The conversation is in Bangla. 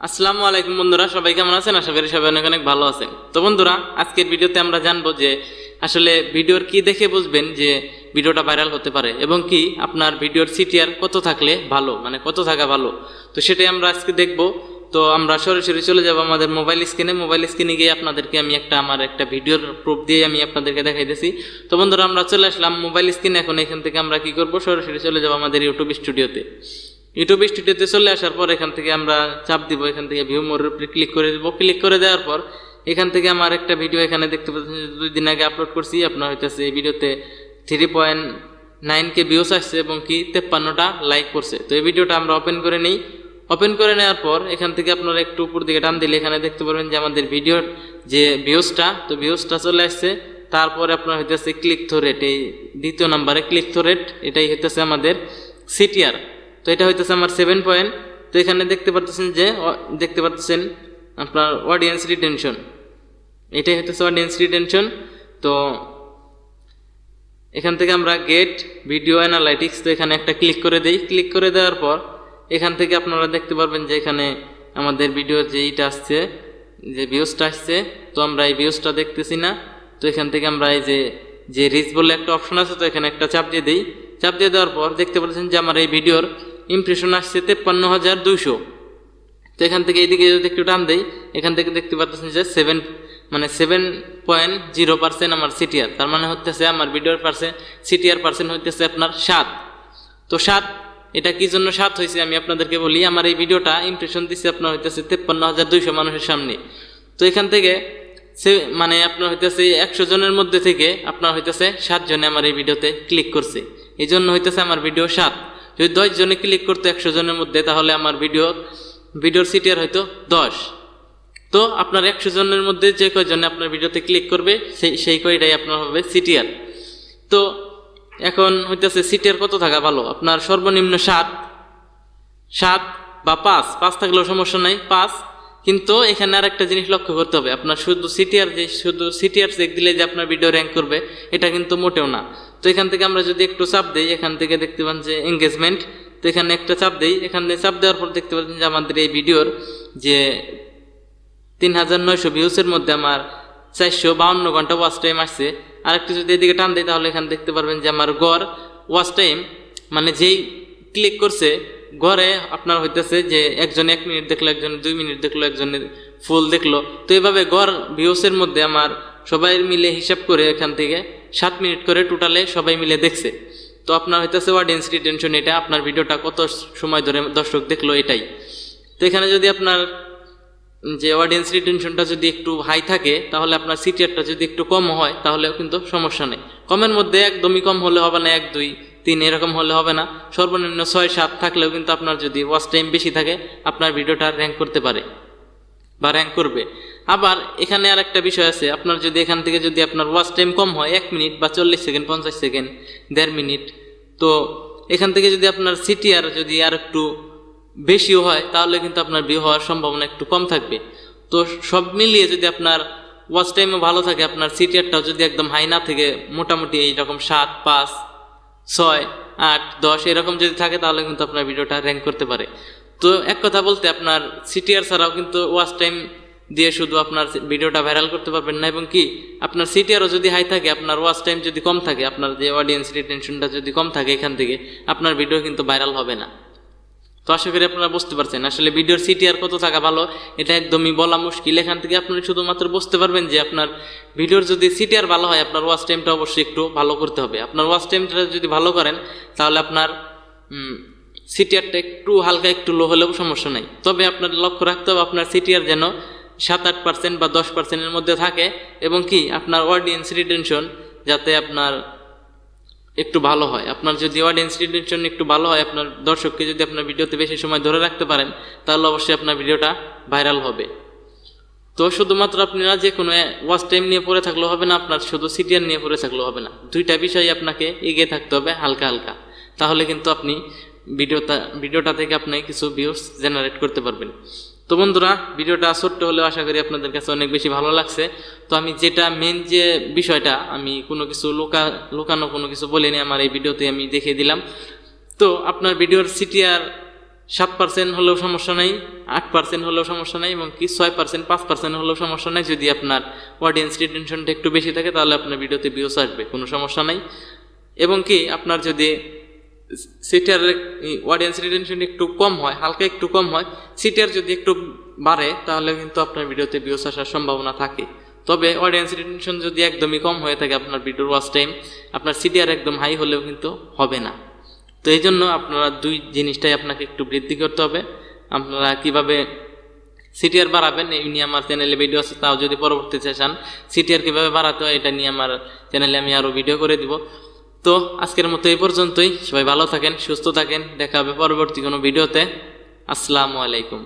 আসসালামু আলাইকুম বন্ধুরা, সবাই কেমন আছেন? আশা করি সবাই অনেক অনেক ভালো আছেন। তো বন্ধুরা, আজকের ভিডিওতে আমরা জানবো যে আসলে ভিডিওর কি দেখে বুঝবেন যে ভিডিওটা ভাইরাল হতে পারে এবং কি আপনার ভিডিওর সিটিআর কত থাকলে ভালো, মানে কত থাকা ভালো। তো সেটাই আমরা আজকে দেখব। তো আমরা সরাসরি চলে যাব আমাদের মোবাইল স্ক্রিনে গিয়ে আপনাদেরকে আমি আমার একটা ভিডিওর প্রুফ দিয়ে আমি আপনাদেরকে দেখাইতেছি। তো বন্ধুরা, আমরা চলে আসলাম মোবাইল স্ক্রিনে। এখন এখান থেকে আমরা কি করব, সরাসরি চলে যাব আমাদের ইউটিউব স্টুডিওতে চলে আসার পর এখান থেকে আমরা চাপ দিব, এখান থেকে ভিউ মোরের উপরে ক্লিক করে দিব। ক্লিক করে দেওয়ার পর এখান থেকে আমার একটা ভিডিও এখানে দেখতে পাচ্ছেন, 2 দিন আগে আপলোড করছি। আপনার হইতেছে এই ভিডিওতে 3.9K ভিউস আসছে এবং কি 53টা লাইক করছে। তো এই ভিডিওটা আমরা ওপেন করে নিই। ওপেন করে নেওয়ার পর এখান থেকে আপনারা একটু উপর দিকে টান দিলে এখানে দেখতে পারবেন যে আমাদের ভিডিওর যে ভিউসটা চলে আসছে। তারপরে আপনার হইতেছে ক্লিক থ্রু রেট, এই দ্বিতীয় নাম্বারে ক্লিক থ্রু রেট, এটাই হইতেছে আমাদের সিটিআর। তো এটা হইতেছে আমার 7 পয়েন্ট। তো এখানে দেখতে পাচ্ছেন আপনার অডিয়েন্স রিটেনশন, এটাই হইতেছে অডিয়েন্স রিটেনশন। তো এখান থেকে আমরা গেট ভিডিও অ্যানালাইটিক্স, তো এখানে একটা ক্লিক করে দেই। ক্লিক করে দেওয়ার পর এখান থেকে আপনারা দেখতে পারবেন যে এখানে আমাদের ভিডিওর যে এইটা আসছে, যে ভিউজটা আসছে। তো আমরা এই ভিউজটা দেখতেছি না। তো এখান থেকে আমরা এই যে রিচ বলে একটা অপশন আছে, তো এখানে একটা চাপ দিয়ে দিই। চাপ দিয়ে দেওয়ার পর দেখতে পাচ্ছেন যে আমার এই ভিডিওর ইমপ্রেশন আসছে 53,200। তো এখান থেকে এইদিকে যদি একটু টান দেই, এখান থেকে দেখতে পাচ্ছেন যে 7.0% আমার সিটিআর। তার মানে হচ্ছে আমার ভিডিওর সিটিআর পার্সেন্ট হইতেছে আপনার 7। তো 7, এটা কি জন্য 7 হয়েছে আমি আপনাদেরকে বলি। আমার এই ভিডিওটা ইমপ্রেশন দিচ্ছে আপনার হইতেছে 53,200 মানুষের সামনে। তো এখান থেকে আপনার হইতেছে 100 জনের মধ্যে থেকে আপনার হইতেছে 7 জনে আমার এই ভিডিওতে ক্লিক করছে। এই জন্য হইতেছে আমার ভিডিও 7। যদি 10 জনে ক্লিক করতো 100 জনের মধ্যে, তাহলে আমার ভিডিওর সিটিআর হয়তো 10। তো আপনার 100 জনের মধ্যে যে কয়জনে আপনার ভিডিওতে ক্লিক করবে সেই কয়টাই আপনার হবে সিটিআর। তো এখন হইতেছে সিটিআর কত থাকা ভালো, আপনার সর্বনিম্ন 7 বা 5 থাকলেও সমস্যা নাই, 5। কিন্তু এখানে আর একটা জিনিস লক্ষ্য করতে হবে, আপনার শুধু সিটিআর চেক দিলে যে আপনার ভিডিও র্যাঙ্ক করবে, এটা কিন্তু মোটেও না। তো এখান থেকে আমরা যদি একটু চাপ দিই, এখান থেকে দেখতে পান যে এঙ্গেজমেন্ট, তো এখানে একটা চাপ দিই। এখানে চাপ দেওয়ার পর দেখতে পাচ্ছেন যে আমাদের এই ভিডিওর যে 3,900 ভিউসের মধ্যে আমার 452 ঘন্টা ওয়াচ টাইম আসছে। আর একটু যদি এদিকে টান দিই, তাহলে এখানে দেখতে পারবেন যে আমার গড় ওয়াচ টাইম, মানে যেই ক্লিক করছে গড়ে আপনার হইতেছে যে একজনে 1 মিনিট দেখলো, একজনে 2 মিনিট দেখলো, একজনে ফুল দেখলো। তো এইভাবে গড় ভিউসের মধ্যে আমার সবাই মিলে হিসাব করে এখান থেকে 7 মিনিট করে টোটালে সবাই মিলে দেখছে। তো আপনার হইতেছে অডিয়েন্স রিটেনশন, এটা আপনার ভিডিওটা কত সময় ধরে দর্শক দেখলো এটাই। তো এখানে যদি আপনার যে অডিয়েন্স রিটেনশনটা যদি একটু হাই থাকে, তাহলে আপনার সিটিআরটা যদি একটু কম হয়, তাহলেও কিন্তু সমস্যা নেই। কমের মধ্যে একদমই কম হলে হবে না, 1, 2, 3 এরকম হলে হবে না। সর্বনিম্ন 6, 7 থাকলেও কিন্তু আপনার যদি ওয়াচ টাইম বেশি থাকে, আপনার ভিডিওটা র্যাঙ্ক করতে পারে বা র্যাঙ্ক করবে। আবার এখানে আর একটা বিষয় আছে, আপনার যদি এখান থেকে যদি আপনার ওয়াচ টাইম কম হয়, 1 মিনিট বা 40 সেকেন্ড, 50 সেকেন্ড, 1.5 মিনিট, তো এখান থেকে যদি আপনার সিটিআর যদি আর একটু বেশিও হয়, তাহলে কিন্তু আপনার ভিউ হওয়ার সম্ভাবনা একটু কম থাকবে। তো সব মিলিয়ে যদি আপনার ওয়াচ টাইমও ভালো থাকে, আপনার সিটিআরটাও যদি একদম হাই না থেকে মোটামুটি এইরকম 7, 5, 6, 8, 10 এরকম যদি থাকে, তাহলে কিন্তু আপনার ভিডিওটা র্যাঙ্ক করতে পারে। তো এক কথা বলতে, আপনার সিটিআর ছাড়াও কিন্তু ওয়াচ টাইম দিয়ে শুধু আপনার ভিডিওটা ভাইরাল করতে পারবেন না, এবং কি আপনার সিটিআরও যদি হাই থাকে, আপনার ওয়াচ টাইম যদি কম থাকে, আপনার যে অডিয়েন্স রিটেনশনটা যদি কম থাকে, এখান থেকে আপনার ভিডিও কিন্তু ভাইরাল হবে না। তো আশা করি আপনারা বুঝতে পারছেন আসলে ভিডিওর সিটিআর কত থাকা ভালো, এটা একদমই বলা মুশকিল। এখান থেকে আপনি শুধুমাত্র বুঝতে পারবেন যে আপনার ভিডিওর যদি সিটিআর ভালো হয়, আপনার ওয়াচ টাইমটা অবশ্যই একটু ভালো করতে হবে। আপনার ওয়াচ টাইমটা যদি ভালো করেন, তাহলে আপনার সিটিআরটা একটু হালকা একটু লো হলেও সমস্যা নাই। তবে আপনার লক্ষ্য রাখতে হবে আপনার সিটিআর যেন 7-8% বা 10%-এর মধ্যে থাকে, এবং কি আপনার অডিয়েন্স রিটেনশন যাতে আপনার একটু ভালো হয়। আপনার যদি অডিয়েন্স রিটেনশন একটু ভালো হয়, আপনার দর্শককে যদি আপনার ভিডিওতে বেশি সময় ধরে রাখতে পারেন, তাহলে অবশ্যই আপনার ভিডিওটা ভাইরাল হবে। তো শুধুমাত্র আপনারা যে কোনো ওয়াচ টাইম নিয়ে পড়ে থাকলেও হবে না, আপনার শুধু সিটিআর নিয়ে পড়ে থাকলেও হবে না। দুইটা বিষয় আপনাকে এগিয়ে থাকতে হবে হালকা হালকা, তাহলে কিন্তু আপনি ভিডিওটা থেকে আপনি কিছু ভিউজ জেনারেট করতে পারবেন। তো বন্ধুরা, ভিডিওটা ছোট্ট হলেও আশা করি আপনাদের কাছে অনেক বেশি ভালো লাগছে। তো আমি যেটা মেন যে বিষয়টা, আমি কোনো কিছু লুকানো কোনো কিছু বলিনি, আমার এই ভিডিওতে আমি দেখিয়ে দিলাম। তো আপনার ভিডিওর সিটিআর 7% হলেও সমস্যা নেই, 8% হলেও সমস্যা নেই, এবং কি 6%, 5% হলেও সমস্যা নেই। যদি আপনার অডিয়েন্স রিটেনশনটা একটু বেশি থাকে তাহলে আপনার ভিডিওতে ভিউজ আসবে, কোনো সমস্যা নেই। এবং কি আপনার যদি সিটিআর অডিয়েন্স রিটেনশন একটু কম হয়, হালকা একটু কম হয়, সিটিআর যদি একটু বাড়ে তাহলে কিন্তু আপনার ভিডিওতে ভিউজ আসার সম্ভাবনা থাকে। তবে অডিয়েন্স রিটেনশন যদি একদমই কম হয়ে থাকে আপনার ভিডিওর ওয়াচ টাইম, আপনার সিটিআর একদম হাই হলেও কিন্তু হবে না। তো এই জন্য আপনারা দুই জিনিসটাই আপনাকে একটু বৃদ্ধি করতে হবে। আপনারা কিভাবে সিটিআর বাড়াবেন এই নিয়ে আমার চ্যানেলে ভিডিও আছে, তাও যদি পরবর্তীতে চান সিটিআর কীভাবে বাড়াতে হয় এটা নিয়ে আমার চ্যানেলে আমি আরও ভিডিও করে দিব। তো আজকের মতো এই পর্যন্তই, সবাই ভালো থাকেন, সুস্থ থাকেন, দেখা হবে পরবর্তী কোনো ভিডিওতে। আসসালামু আলাইকুম।